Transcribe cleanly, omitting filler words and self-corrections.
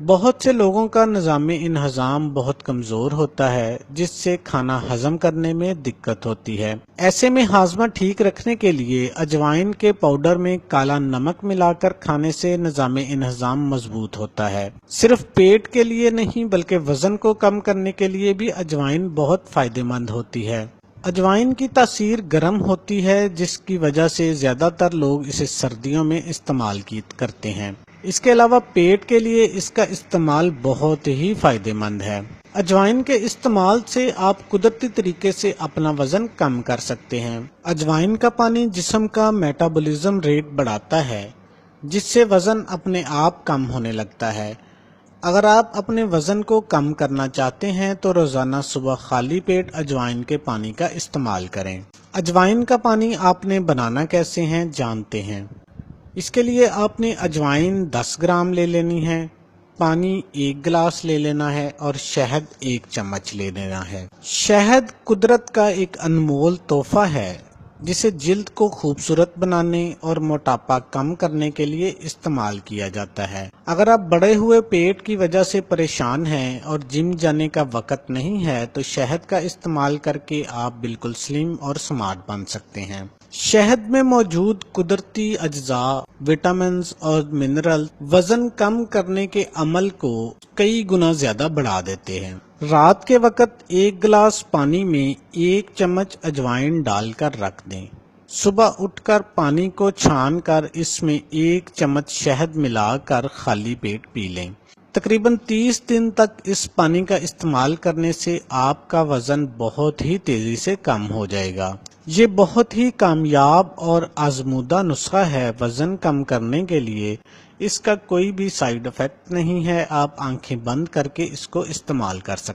بہت سے لوگوں کا نظام انہضام بہت کمزور ہوتا ہے جس سے کھانا ہضم کرنے میں دقت ہوتی ہے۔ ایسے میں ہاضمہ ٹھیک رکھنے کے لیے اجوائن کے پاؤڈر میں کالا نمک ملا کر کھانے سے نظام انہضام مضبوط ہوتا ہے۔ صرف پیٹ کے لیے نہیں بلکہ وزن کو کم کرنے کے لیے بھی اجوائن بہت فائدہ مند ہوتی ہے۔ اجوائن کی تاثیر گرم ہوتی ہے جس کی وجہ سے زیادہ تر لوگ اسے سردیوں میں استعمال کرتے ہیں۔ اس کے علاوہ پیٹ کے لیے اس کا استعمال بہت ہی فائدہ مند ہے۔ اجوائن کے استعمال سے آپ قدرتی طریقے سے اپنا وزن کم کر سکتے ہیں۔ اجوائن کا پانی جسم کا میٹابولزم ریٹ بڑھاتا ہے جس سے وزن اپنے آپ کم ہونے لگتا ہے۔ اگر آپ اپنے وزن کو کم کرنا چاہتے ہیں تو روزانہ صبح خالی پیٹ اجوائن کے پانی کا استعمال کریں۔ اجوائن کا پانی آپ نے بنانا کیسے ہیں جانتے ہیں۔ اس کے لیے آپ نے اجوائن 10 گرام لے لینی ہے، پانی 1 گلاس لے لینا ہے اور شہد 1 چمچ لے لینا ہے۔ شہد قدرت کا ایک انمول تحفہ ہے جسے جلد کو خوبصورت بنانے اور موٹاپا کم کرنے کے لیے استعمال کیا جاتا ہے۔ اگر آپ بڑھے ہوئے پیٹ کی وجہ سے پریشان ہیں اور جم جانے کا وقت نہیں ہے تو شہد کا استعمال کر کے آپ بالکل سلم اور سمارٹ بن سکتے ہیں۔ شہد میں موجود قدرتی اجزاء، وٹامنز اور منرل وزن کم کرنے کے عمل کو کئی گنا زیادہ بڑھا دیتے ہیں۔ رات کے وقت 1 گلاس پانی میں 1 چمچ اجوائن ڈال کر رکھ دیں۔ صبح اٹھ کر پانی کو چھان کر اس میں 1 چمچ شہد ملا کر خالی پیٹ پی لیں۔ تقریباً 30 دن تک اس پانی کا استعمال کرنے سے آپ کا وزن بہت ہی تیزی سے کم ہو جائے گا۔ یہ بہت ہی کامیاب اور آزمودہ نسخہ ہے وزن کم کرنے کے لیے۔ اس کا کوئی بھی سائیڈ افیکٹ نہیں ہے، آپ آنکھیں بند کر کے اس کو استعمال کر سکتے ہیں۔